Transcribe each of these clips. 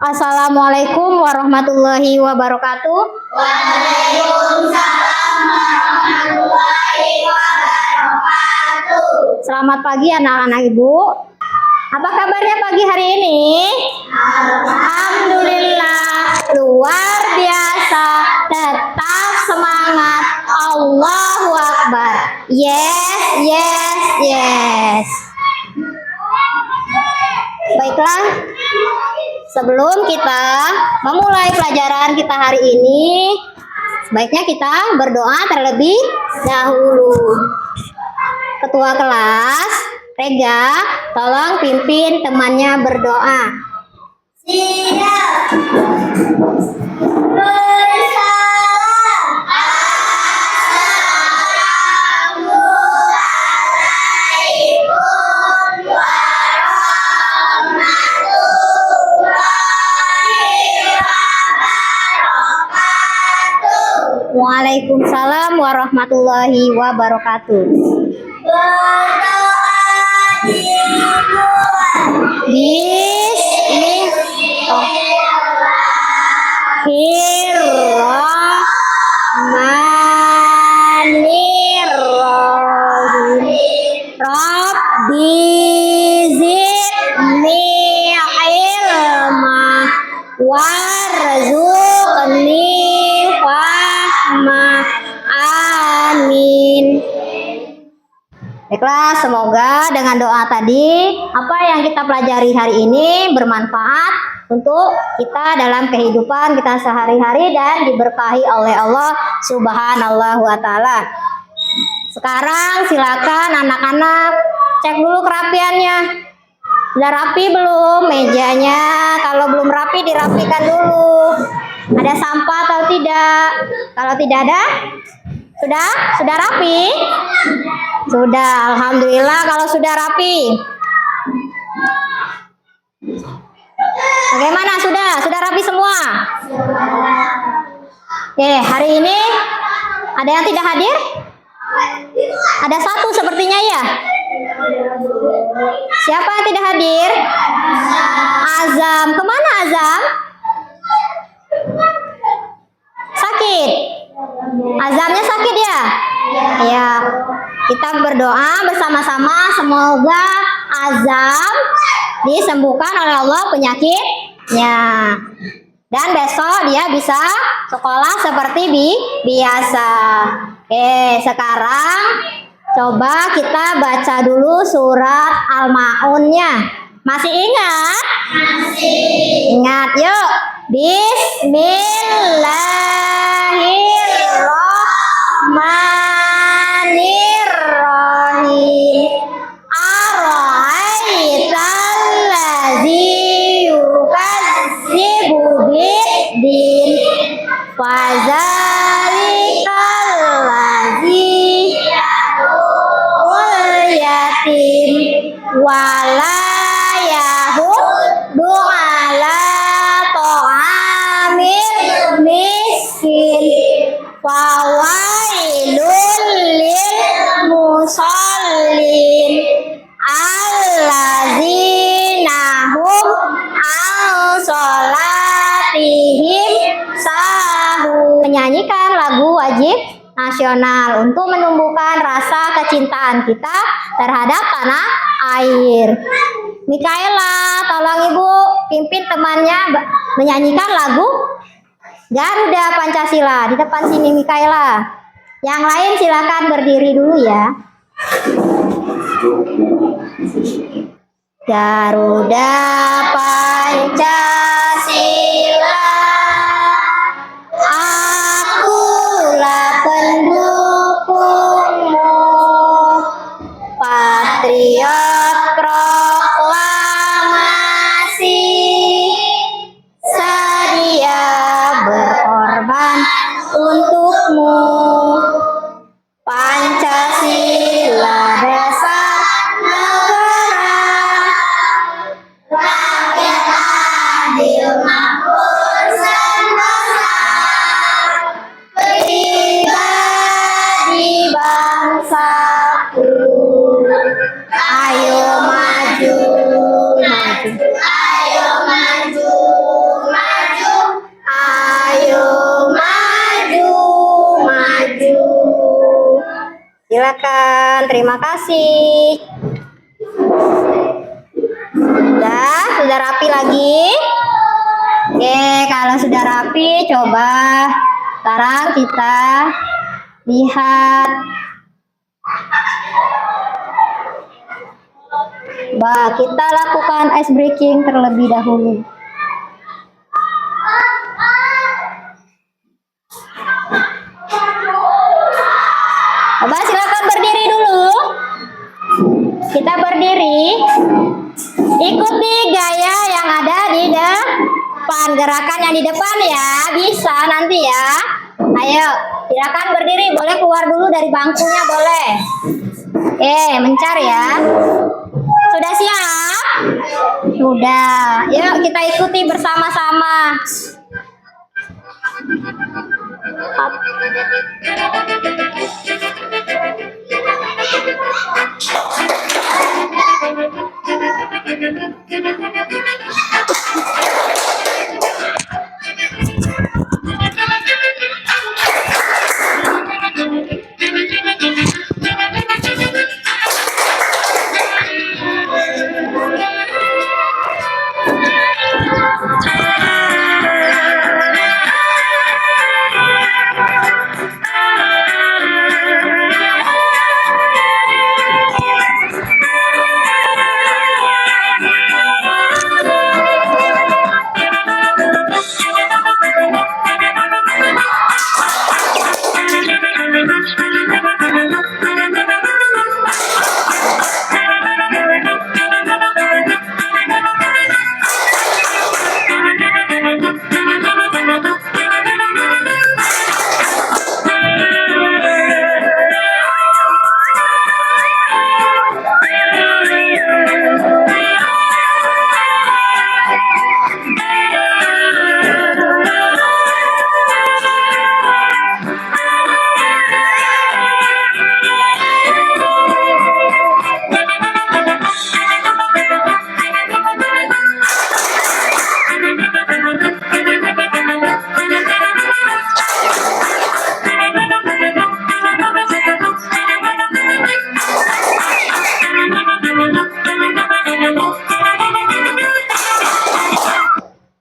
Assalamualaikum warahmatullahi wabarakatuh. Waalaikumsalam warahmatullahi wabarakatuh. Selamat pagi anak-anak Ibu. Apa kabarnya pagi hari ini? Alhamdulillah, luar biasa. Tetap semangat. Allahu Akbar. Yes, yes, yes. Baiklah, sebelum kita memulai pelajaran kita hari ini, sebaiknya kita berdoa terlebih dahulu. Ketua kelas, Rega, tolong pimpin temannya berdoa. Siap. Waalaikumsalam warahmatullahi wabarakatuh. Bismillahirrahmanirrahim. Rabbi zidni ilma warzuqni fahma. Amin. Baiklah, semoga dengan doa tadi apa yang kita pelajari hari ini bermanfaat untuk kita dalam kehidupan kita sehari-hari dan diberkahi oleh Allah Subhanahu wa taala. Sekarang silakan anak-anak cek dulu kerapiannya. Sudah rapi belum mejanya? Kalau belum rapi dirapikan dulu. Ada sampah atau tidak? Kalau tidak ada, sudah rapi? Sudah, alhamdulillah kalau sudah rapi. Bagaimana, sudah rapi semua? Oke, hari ini ada yang tidak hadir? Ada satu sepertinya ya. Siapa yang tidak hadir? Azam. Kemana Azam? Sakit. Azamnya sakit ya? Ya. Kita berdoa bersama-sama semoga Azam disembuhkan oleh Allah penyakitnya. Dan besok dia bisa sekolah seperti biasa. Oke, sekarang coba kita baca dulu surat Al-Ma'unnya. Masih ingat? Masih. Ingat, yuk. Bismillahirrahmanirrahim. Ara'aitallazi yukadzibu biddin. Fadzalikallazi yad'ul yatim wala yahuddu ala ta'amil miskin. Fawailul lil musallin allazina hum an sholatihim sahun. Menyanyikan lagu wajib nasional untuk menumbuhkan rasa kecintaan kita terhadap tanah air. Mikaela, tolong Ibu pimpin temannya menyanyikan lagu Garuda Pancasila. Di depan sini Mikaela. Yang lain silakan berdiri dulu ya. Garuda Pancasila, akulah pendukungmu, patriot proklamasi, sedia berkorban untukmu. Pancasila dasar negara, rakyat adil Silakan, terima kasih. Sudah rapi lagi. Oke, kalau sudah rapi, coba sekarang kita lihat. Kita lakukan ice breaking terlebih dahulu. Coba silakan berdiri dulu. Kita berdiri. Ikuti gaya yang ada di depan. Gerakan yang di depan ya. Bisa nanti ya. Ayo, silakan berdiri. Boleh keluar dulu dari bangkunya, boleh. Oke, mencar ya. Sudah siap? Sudah. Yuk kita ikuti bersama-sama.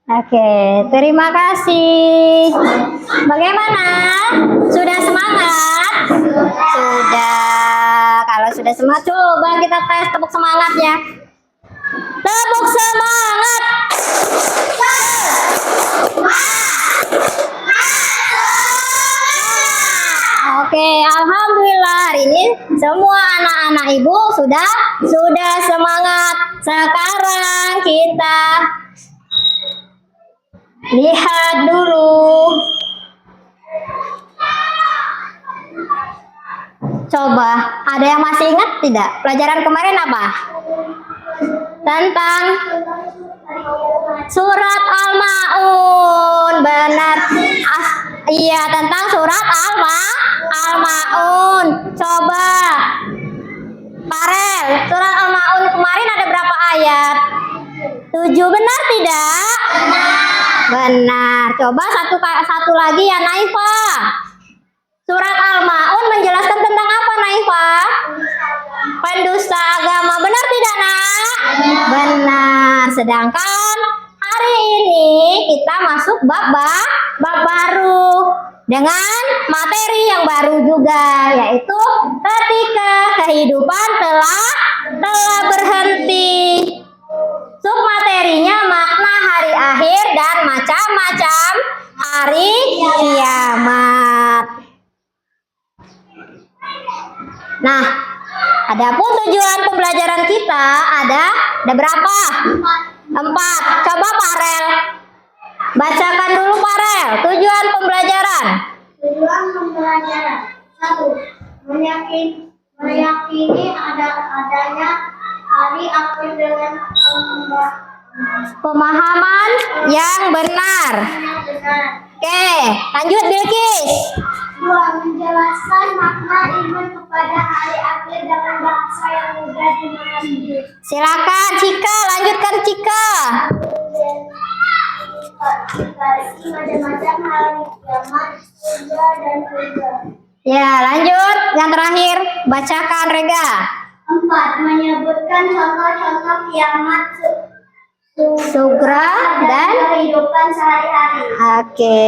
Oke, terima kasih. Bagaimana? Sudah semangat? Sudah. Kalau sudah semangat, coba kita tes tepuk semangatnya. Tepuk semangat. Oke, alhamdulillah hari ini semua anak-anak ibu sudah semangat. Sekarang kita lihat dulu. Coba, ada yang masih ingat tidak? Pelajaran kemarin apa? Tentang surat Al-Maun. Benar. Iya, tentang surat Al-Maun. Coba, Farel, surat Al-Maun kemarin ada berapa ayat? 7, benar tidak? Benar. Coba satu lagi ya, Naifa. Surat Al-Maun menjelaskan tentang apa, Naifa? Pendusta agama. Benar tidak, Nak? Benar. Sedangkan hari ini kita masuk bab baru dengan materi yang baru juga, yaitu ketika kehidupan telah berhenti. Submaterinya makna hari akhir dan macam-macam hari kiamat. Nah, adapun tujuan pembelajaran kita ada berapa? 4. Coba Farel, bacakan dulu Farel. Tujuan pembelajaran. Tujuan pembelajaran 1. Meyakini adanya hari akhir dengan pemahaman yang benar. Oke, lanjut Bilkis. 2. Menjelaskan makna iman kepada hari akhir dengan bahasa yang mudah dimahami. Silakan Cika, lanjutkan Cika. Macam-macam hari kiamat, surga dan surga. Ya, lanjut yang terakhir, bacakan Rega. 4. Menyebutkan contoh-contoh kiamat Sugra dan kehidupan sehari-hari. Oke,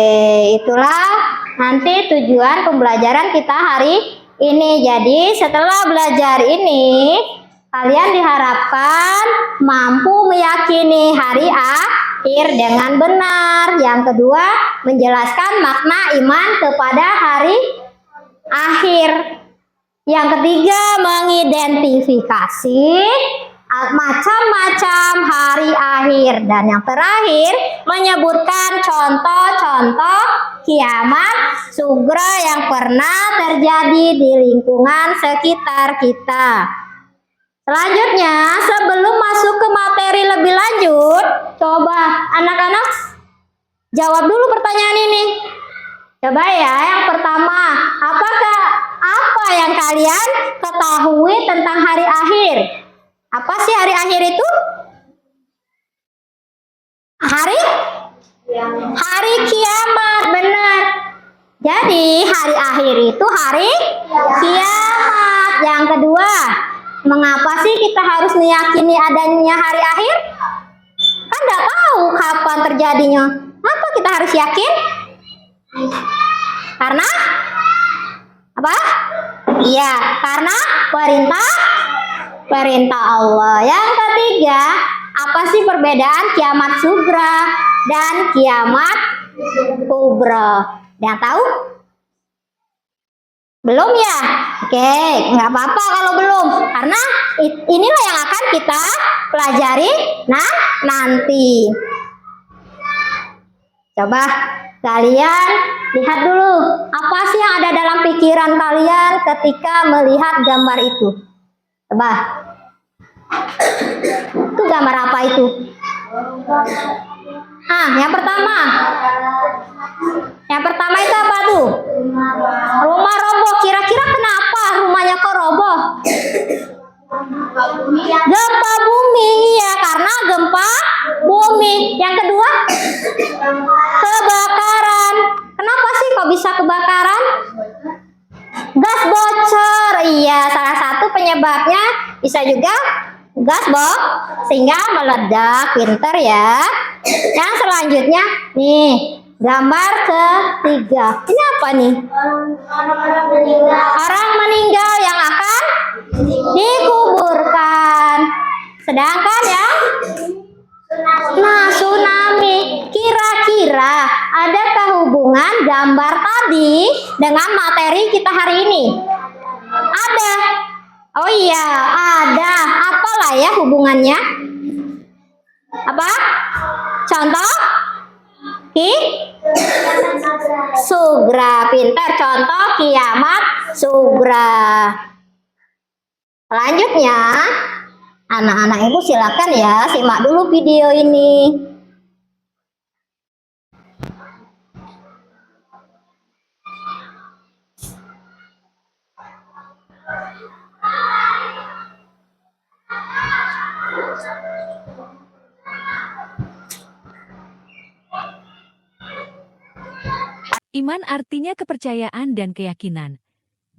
itulah nanti tujuan pembelajaran kita hari ini. Jadi setelah belajar ini, kalian diharapkan mampu meyakini hari akhir dengan benar. Yang kedua, menjelaskan makna iman kepada hari akhir. Yang ketiga, mengidentifikasi macam-macam hari akhir. Dan yang terakhir, menyebutkan contoh-contoh kiamat sugra yang pernah terjadi di lingkungan sekitar kita. Selanjutnya, sebelum masuk ke materi lebih lanjut, coba anak-anak jawab dulu pertanyaan ini. Coba ya, yang pertama, apa yang kalian ketahui tentang hari akhir? Apa sih hari akhir itu? Hari kiamat, benar. Jadi hari akhir itu hari kiamat. Yang kedua, mengapa sih kita harus meyakini adanya hari akhir? Kan nggak tahu kapan terjadinya. Apa kita harus yakin? Karena apa? Iya, karena perintah Allah. Yang ketiga, apa sih perbedaan kiamat sugra dan kiamat kubra? Yang tahu? Belum ya? Oke, nggak apa-apa kalau belum, karena inilah yang akan kita pelajari nanti. Coba kalian lihat dulu, apa sih yang ada dalam pikiran kalian ketika melihat gambar itu? Coba. Itu gambar apa itu? Yang pertama. Yang pertama itu apa tuh? Rumah roboh. Kira-kira kenapa rumahnya kok roboh? Gempa bumi. Iya, karena gempa bumi. Yang kedua, kebakaran. Kenapa sih kok bisa kebakaran? Gas bocor. Iya, salah satu penyebabnya bisa juga gas sehingga meledak. Pinter ya. Yang selanjutnya nih, gambar ketiga. Ini apa nih? Orang meninggal yang akan dikuburkan. Sedangkan ya, tsunami. Kira-kira adakah hubungan gambar tadi dengan materi kita hari ini? Ada. Oh iya, ada. Apalah ya hubungannya? Apa? Contoh? Sugra. Pintar. Contoh kiamat sugra. Selanjutnya, anak-anak ibu silakan ya simak dulu video ini. Iman artinya kepercayaan dan keyakinan.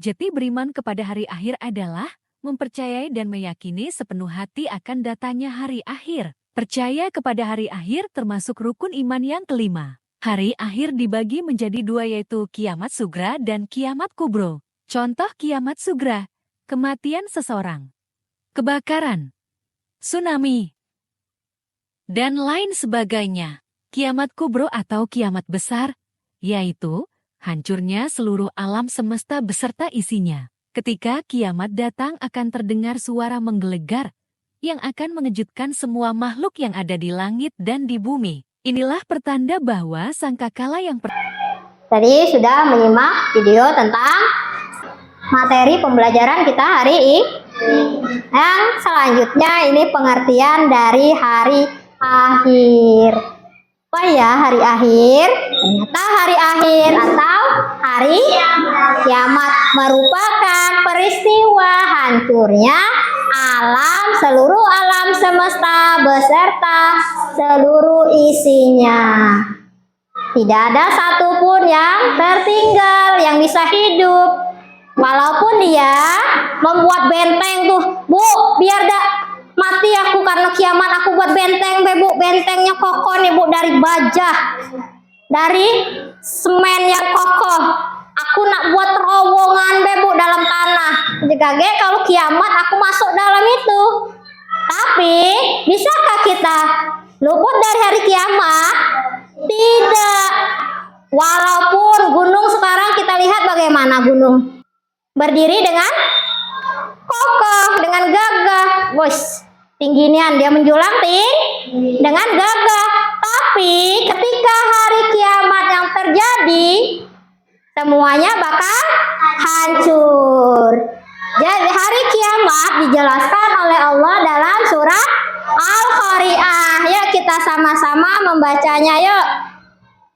Jati beriman kepada hari akhir adalah mempercayai dan meyakini sepenuh hati akan datanya hari akhir. Percaya kepada hari akhir termasuk rukun iman yang kelima. Hari akhir dibagi menjadi dua, yaitu kiamat sugra dan kiamat kubro. Contoh kiamat sugra, kematian seseorang, kebakaran, tsunami, dan lain sebagainya. Kiamat kubro atau kiamat besar, yaitu hancurnya seluruh alam semesta beserta isinya. Ketika kiamat datang akan terdengar suara menggelegar yang akan mengejutkan semua makhluk yang ada di langit dan di bumi. Inilah pertanda bahwa sangkakala yang Tadi sudah menyimak video tentang materi pembelajaran kita hari ini. Yang selanjutnya ini pengertian dari hari akhir. Apa ya hari akhir? Ternyata hari akhir atau hari kiamat merupakan peristiwa hancurnya seluruh alam semesta beserta seluruh isinya. Tidak ada satupun yang tertinggal yang bisa hidup. Walaupun dia membuat benteng tuh, Bu, biar dak mati aku karena kiamat, aku buat benteng, Bu. Bentengnya kokoh nih, Bu, dari baja, dari semen yang kokoh. Aku nak buat terowongan, Bu, dalam tanah. Jika kalau kiamat aku masuk dalam itu. Tapi bisakah kita luput dari hari kiamat? Tidak. Walaupun gunung sekarang kita lihat bagaimana gunung berdiri dengan kokoh, dengan gagah. Bos, tingginya dia menjulang dengan gagah. Tapi ketika hari kiamat yang terjadi, semuanya bakal hancur. Jadi hari kiamat dijelaskan oleh Allah dalam surat Al-Qari'ah. Yuk kita sama-sama membacanya yuk.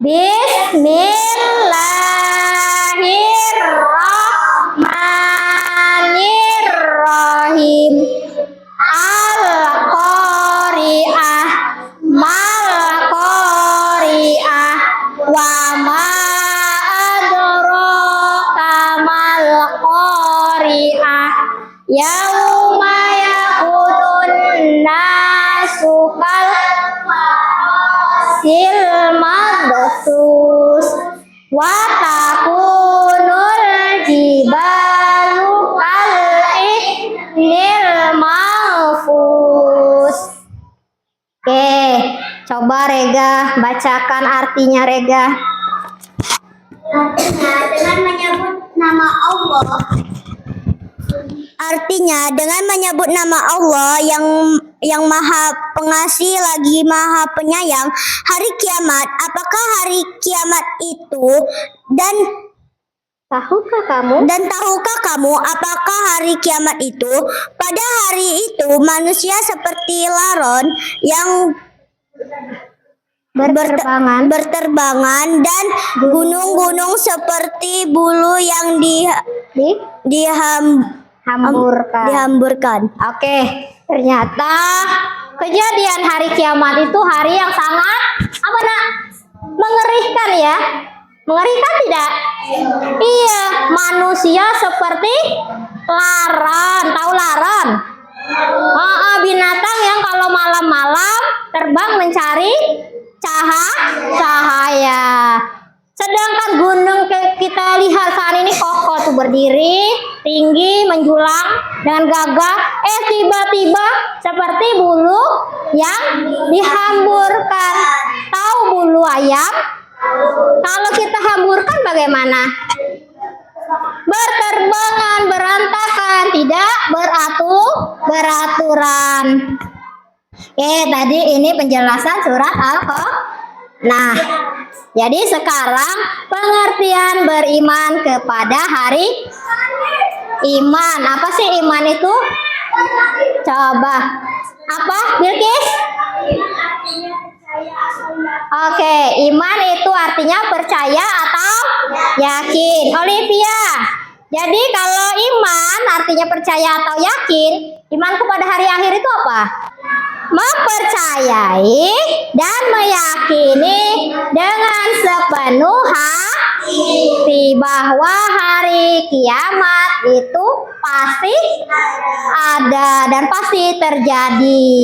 Bismillahirrahmanirrahim. Al-Qari'ah, mal-Qari'ah, wa ma adraka mal-Qari'ah, yauma yakunun nasu kal silmadsus wa takunul jibalu kal ihnil mahfuz. Oke, coba Rega bacakan artinya, Rega. Artinya dengan menyebut nama Allah. Artinya dengan menyebut nama Allah yang Maha Pengasih lagi Maha Penyayang, hari kiamat. Apakah hari kiamat itu dan Tahukah kamu? tahukah kamu apakah hari kiamat itu? Pada hari itu manusia seperti laron yang berterbangan dan gunung-gunung seperti bulu yang dihamburkan. Oke, ternyata kejadian hari kiamat itu hari yang sangat apa nak? Mengerikan ya. Mengerikan tidak? Iya, manusia seperti laron. Tahu laron? Binatang yang kalau malam-malam terbang mencari cahaya. Sedangkan gunung kita lihat saat ini kokoh tuh, berdiri tinggi menjulang dengan gagah. Tiba-tiba seperti bulu yang dihamburkan. Tahu bulu ayam? Kalau kita hamburkan bagaimana? Berterbangan, berantakan, tidak beraturan. Tadi ini penjelasan surat Al-Qaf. Nah, jadi sekarang pengertian beriman kepada hari iman. Apa sih iman itu? Coba. Apa, Bilqis? Oke, iman itu artinya percaya atau yakin. Olivia, jadi kalau iman artinya percaya atau yakin, iman kepada hari akhir itu apa? Mempercayai dan meyakini dengan sepenuh hati bahwa hari kiamat itu pasti ada dan pasti terjadi.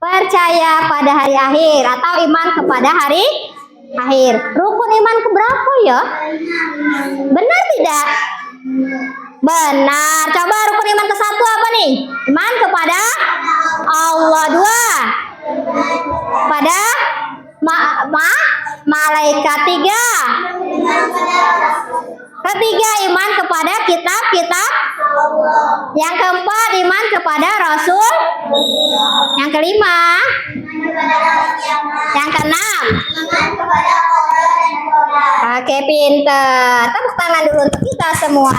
Percaya pada hari akhir atau iman kepada hari akhir. Rukun iman keberapa ya? Benar tidak? Benar. Coba rukun iman ke satu apa nih? Iman kepada Allah. Dua, pada malaikat. Tiga, ketiga iman kepada kitab-kitab. Yang keempat iman kepada Rasul. Yang kelima, yang keenam. Oke, pinter. Tepuk tangan dulu untuk kita semua.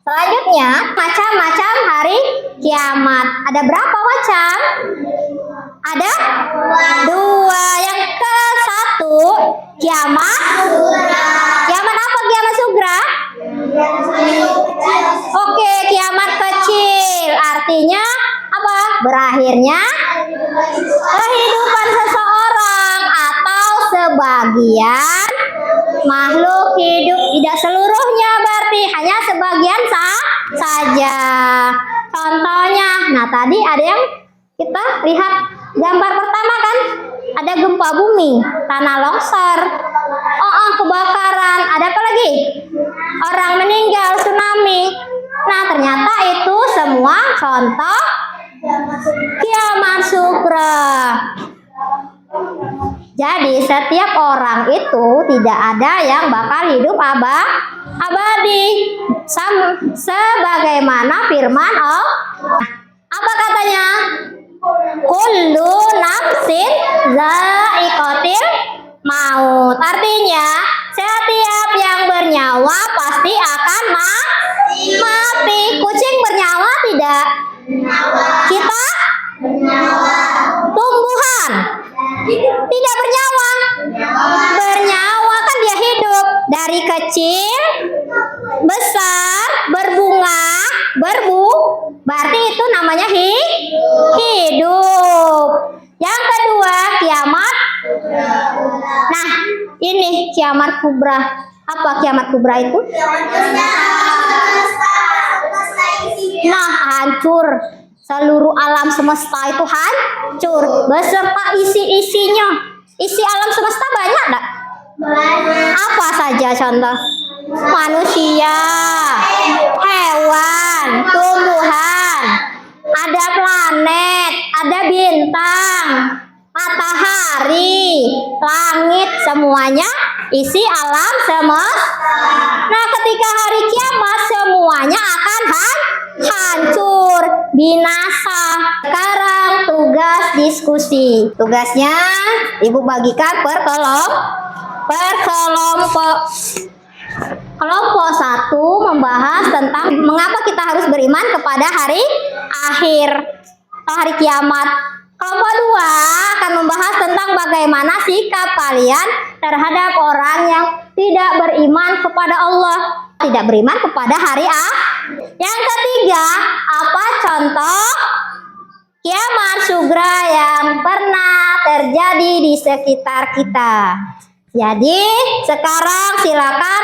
Selanjutnya, macam-macam hari kiamat. Ada berapa macam? Ada dua. Yang ke satu, kiamat. Kiamat apa? Kiamat sugra? Oke, kiamat kecil. Artinya apa? Berakhirnya kehidupan seseorang atau sebagian makhluk hidup, tidak seluruhnya berarti hanya sebagian saja. Contohnya, nah tadi ada yang kita lihat gambar pertama kan, ada gempa bumi, tanah longsor, kebakaran, ada apa lagi? Orang meninggal, tsunami. Nah ternyata itu semua contoh kiamat sugra. Jadi setiap orang itu tidak ada yang bakal hidup abadi. Sebagaimana firman Allah. Apa katanya? Kullu nafsin za'iqatil maut. Artinya setiap yang bernyawa pasti akan mati. Kucing bernyawa tidak? Kita? Tumbuhan tidak bernyawa. Bernyawa kan dia hidup dari kecil, besar, berbunga, berarti itu namanya hidup. Yang kedua, kiamat. Nah, ini kiamat kubra. Apa kiamat kubra itu? Nah, hancur. Seluruh alam semesta itu hancur beserta isi-isinya. Isi alam semesta banyak enggak? Apa saja contoh? Manusia, hewan, tumbuhan, ada planet, ada bintang, matahari, langit, semuanya isi alam semesta. Nah, ketika hari kiamat semuanya akan hancur, binasa. Sekarang tugas diskusi. Tugasnya Ibu bagikan per kelompok. Kelompok 1 membahas tentang mengapa kita harus beriman kepada hari akhir atau hari kiamat. Kelompok 2 akan membahas tentang bagaimana sikap kalian terhadap orang yang tidak beriman kepada Allah, tidak beriman kepada hari akhir. Yang ketiga, apa contoh kiamat sugra yang pernah terjadi di sekitar kita. Jadi sekarang silakan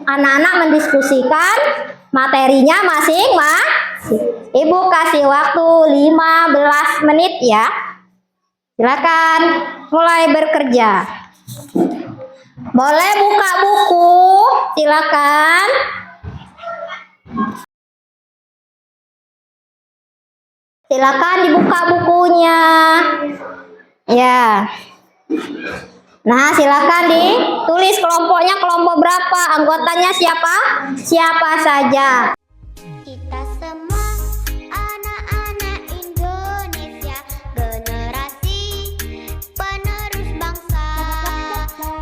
anak-anak mendiskusikan materinya masing-masing. Ibu kasih waktu 15 menit ya. Silakan mulai bekerja. Boleh buka buku, silakan. Silakan dibuka bukunya. Ya. Nah, silakan ditulis kelompoknya, kelompok berapa, anggotanya siapa? Siapa saja. Kita semua anak-anak Indonesia, generasi penerus bangsa.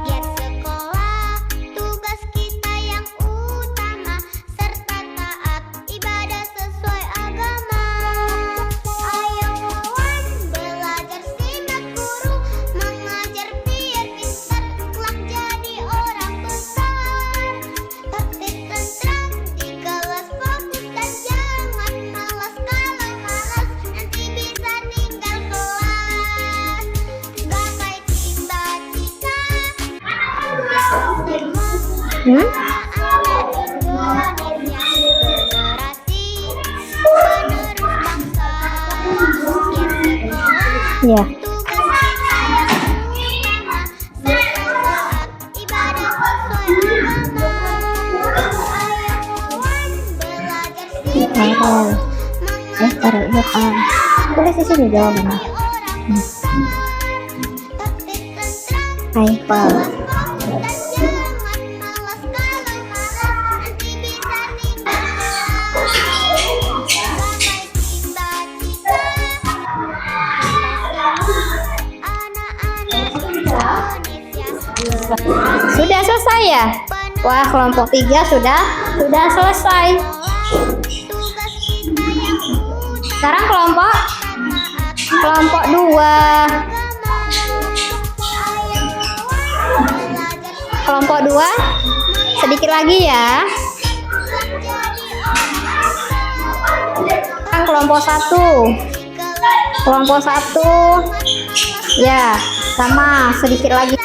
Giat sekolah, tugas kita yang utama, serta taat ibadah sesuai agama. Ayo kawan, belajar simak guru, mengajar biar pintar, kelak jadi orang besar. Tertib tentram di kelas, fokus dan jangan malas. Kalau malas nanti bisa tinggal kelas. Gapai cita-cita. Ya. Taruh depan. Tulis di sini jawabannya. Haifal. Sudah selesai ya? Wah, kelompok 3 sudah selesai. Sekarang kelompok 2. Kelompok 2 sedikit lagi ya. Sekarang kelompok 1. Kelompok 1 ya, sama sedikit lagi.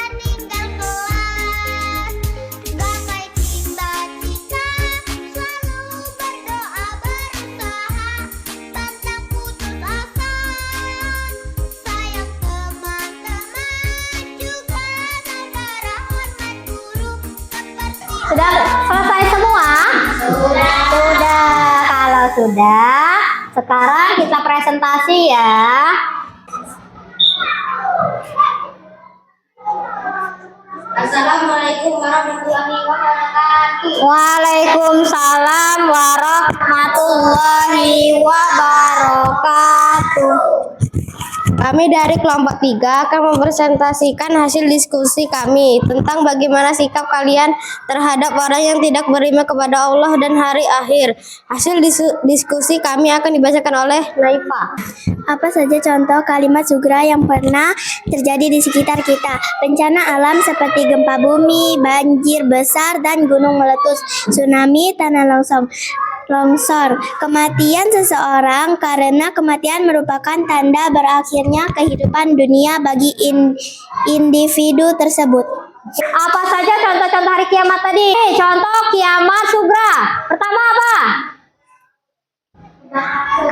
Sudah selesai semua? Sudah. Kalau sudah, sekarang kita presentasi ya. Assalamualaikum warahmatullahi wabarakatuh. Waalaikumsalam warahmatullahi wabarakatuh. Kami dari kelompok 3 akan mempresentasikan hasil diskusi kami tentang bagaimana sikap kalian terhadap orang yang tidak beriman kepada Allah dan hari akhir. Hasil diskusi kami akan dibacakan oleh Naifa. Apa saja contoh kalimat sugra yang pernah terjadi di sekitar kita? Bencana alam seperti gempa bumi, banjir besar, dan gunung meletus, tsunami, tanah longsor. Kematian seseorang karena kematian merupakan tanda berakhirnya kehidupan dunia bagi individu tersebut. Apa saja contoh-contoh hari kiamat tadi? Contoh kiamat sugra. Pertama apa?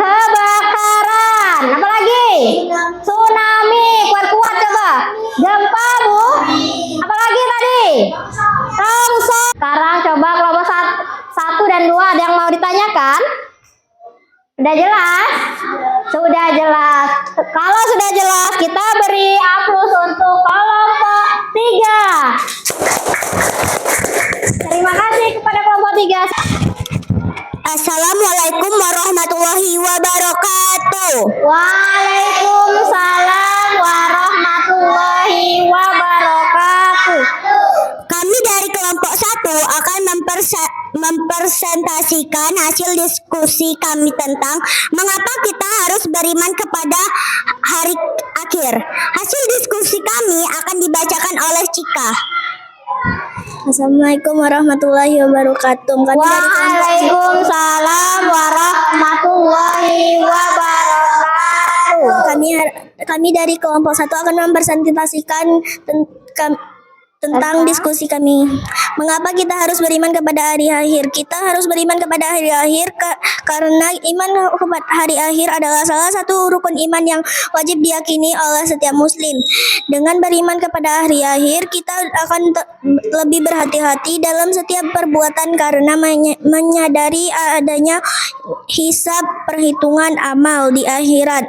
Kebakaran. Apa lagi? Tsunami. Kuat-kuat coba. Gempa, Bu. Apa lagi tadi? Longsor. Sekarang coba kelompok 1 dan 2 ada yang mau ditanyakan? Sudah jelas? Sudah jelas. Kalau sudah jelas, kita beri aplaus untuk kelompok 3. Terima kasih kepada kelompok 3. Assalamualaikum warahmatullahi wabarakatuh. Waalaikumsalam warahmatullahi wabarakatuh. Kami dari kelompok 1 akan mempresentasikan hasil diskusi kami tentang mengapa kita harus beriman kepada hari akhir. Hasil diskusi kami akan dibacakan oleh Cika. Assalamualaikum warahmatullahi wabarakatuh. Waalaikumsalam warahmatullahi wabarakatuh. Kami dari kelompok 1 akan mempresentasikan tentang diskusi kami. Mengapa kita harus beriman kepada hari akhir? Kita harus beriman kepada hari akhir karena iman kepada hari akhir adalah salah satu rukun iman yang wajib diyakini oleh setiap muslim. Dengan beriman kepada hari akhir, kita akan lebih berhati-hati dalam setiap perbuatan karena menyadari adanya hisab perhitungan amal di akhirat.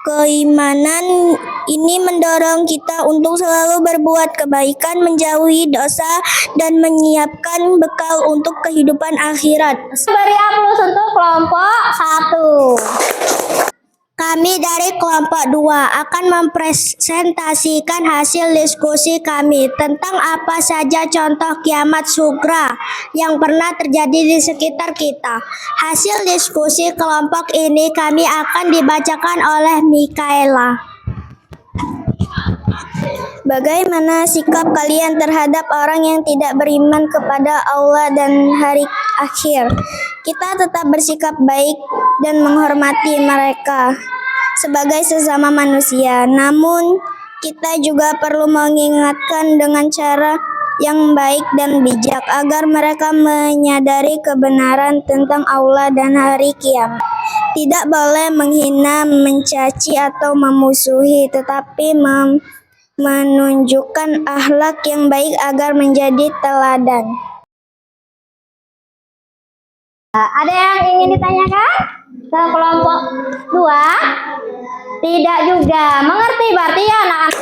Keimanan ini mendorong kita untuk selalu berbuat kebaikan, menjauhi dosa, dan menyiapkan bekal untuk kehidupan akhirat. Beri aplaus untuk kelompok 1. Kami dari kelompok 2 akan mempresentasikan hasil diskusi kami tentang apa saja contoh kiamat sugra yang pernah terjadi di sekitar kita. Hasil diskusi kelompok ini kami akan dibacakan oleh Mikaela. Bagaimana sikap kalian terhadap orang yang tidak beriman kepada Allah dan hari akhir? Kita tetap bersikap baik dan menghormati mereka sebagai sesama manusia. Namun, kita juga perlu mengingatkan dengan cara yang baik dan bijak agar mereka menyadari kebenaran tentang Allah dan hari kiamat. Tidak boleh menghina, mencaci, atau memusuhi, tetapi menunjukkan akhlak yang baik agar menjadi teladan. Ada yang ingin ditanyakan ke kelompok 2? Tidak juga. Mengerti berarti ya anak-anak?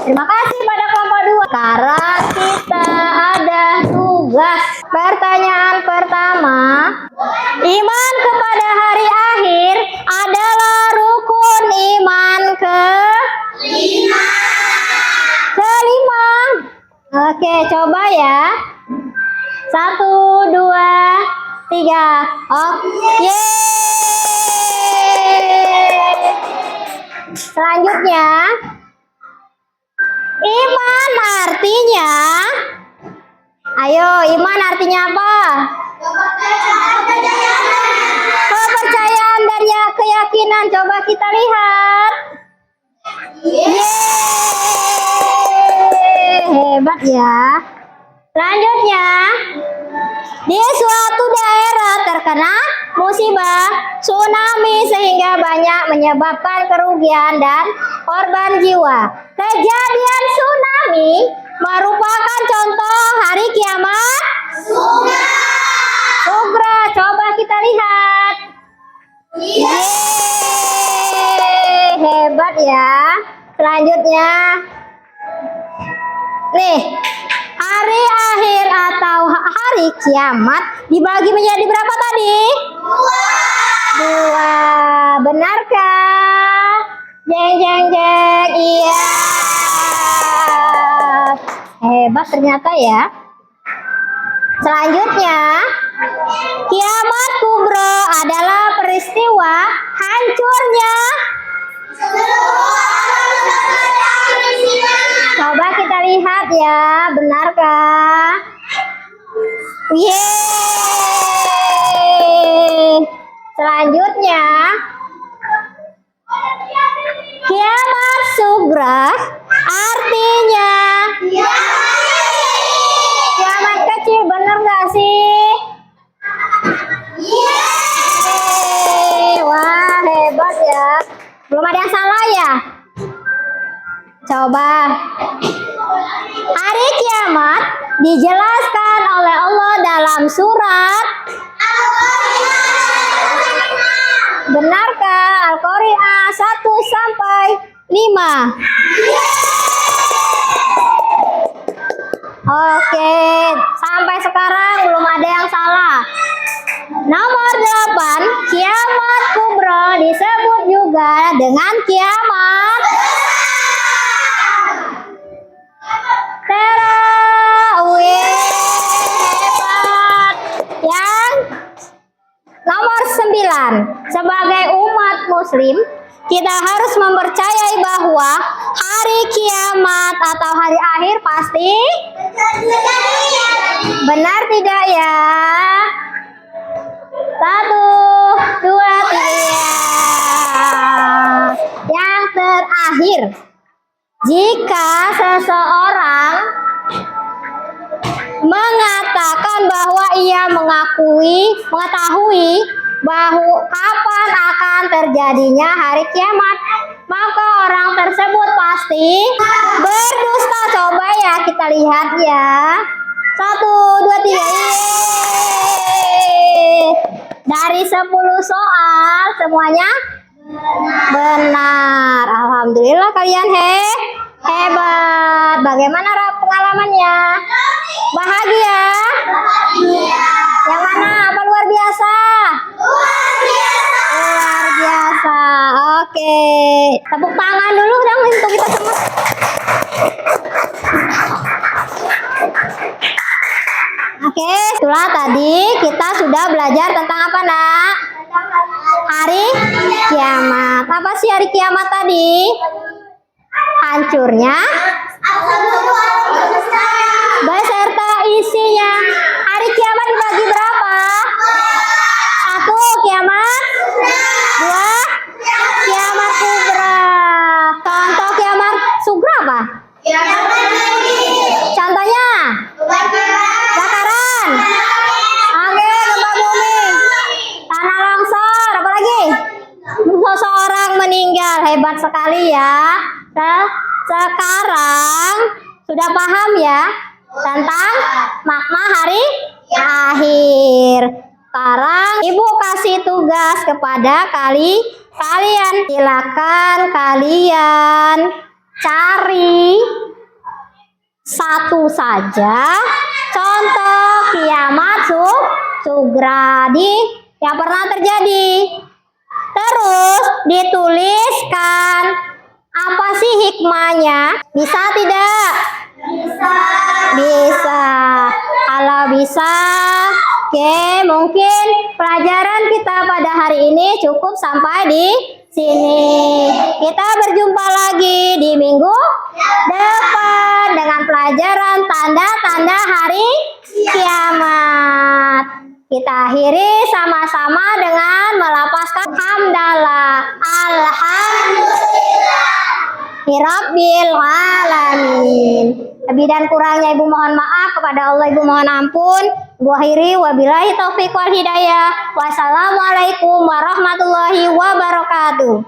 Terima kasih pada kelompok 2. Sekarang kita ada tugas. Pertanyaan pertama. Iman kepada hari akhir adalah rukun iman kelima. Oke, coba ya. 1, 2, 3. Oke. Selanjutnya, iman artinya. Ayo, iman artinya apa? Kepercayaan dan ya keyakinan. Coba kita lihat. Yeay, hebat ya. Selanjutnya, di suatu daerah terkena musibah tsunami sehingga banyak menyebabkan kerugian dan korban jiwa. Kejadian tsunami merupakan contoh Selanjutnya, nih, hari akhir atau hari kiamat dibagi menjadi berapa tadi? Dua. Benarkah? Jeng jeng jeng. Iya. Hebat ternyata ya. Selanjutnya, kiamat kubro adalah peristiwa hancurnya. Coba kita lihat ya, benarkah? Yeay. Selanjutnya, kiamat sugra artinya kiamat kecil, bener gak sih? Yeay. Wah, hebat ya. Belum ada yang salah ya? Coba. Hari kiamat dijelaskan oleh Allah dalam surat. Benarkah? Al-Qari'ah 1 sampai 5. Oke, sampai sekarang belum ada yang salah. Nomor 8, kiamat kubro disebut juga dengan kiamat terawih. Hebat. Yang nomor 9, sebagai umat muslim kita harus mempercayai bahwa hari kiamat atau hari akhir pasti benar tidak ya? 1, 2, 3. Yang terakhir, jika seseorang mengatakan bahwa ia mengetahui bahwa kapan akan terjadinya hari kiamat, maka orang tersebut pasti berdusta. Coba ya kita lihat ya. 1, 2, 3. Dari 10 soal semuanya benar. Alhamdulillah kalian hebat. Bagaimana pengalamannya? Bahagia? Yang mana? Apa luar biasa? Luar biasa. Oke. Tepuk tangan dulu dong untuk kita semua. Oke, setelah tadi kita sudah belajar tentang apa, Nak? Hari kiamat. Apa sih hari kiamat tadi? Hancurnya beserta isinya. Hari kiamat dibagi berapa? 1 kiamat, 2 kiamat sugra. Contoh kiamat sugra apa? Contohnya kebakaran, oke, gempa bumi, tanah longsor, apalagi seseorang meninggal. Hebat sekali ya. Sekarang sudah paham ya tentang makna hari akhir. Sekarang Ibu kasih tugas kepada kalian. Silakan kalian cari satu saja contoh kiamat sugra yang pernah terjadi. Terus dituliskan apa sih hikmahnya? Bisa tidak? Bisa. Kalau bisa, oke, mungkin pelajaran kita pada hari ini cukup sampai di sini. Kita berjumpa lagi di minggu depan dengan pelajaran tanda-tanda hari kiamat. Kita akhiri sama-sama dengan melapaskan hamdalah. Alhamdulillah Rabbil alamin. Lebih dan kurangnya Ibu mohon maaf, kepada Allah Ibu mohon ampun. Ibu akhiri wabillahi taufiq wal hidayah. Wassalamualaikum warahmatullahi wabarakatuh.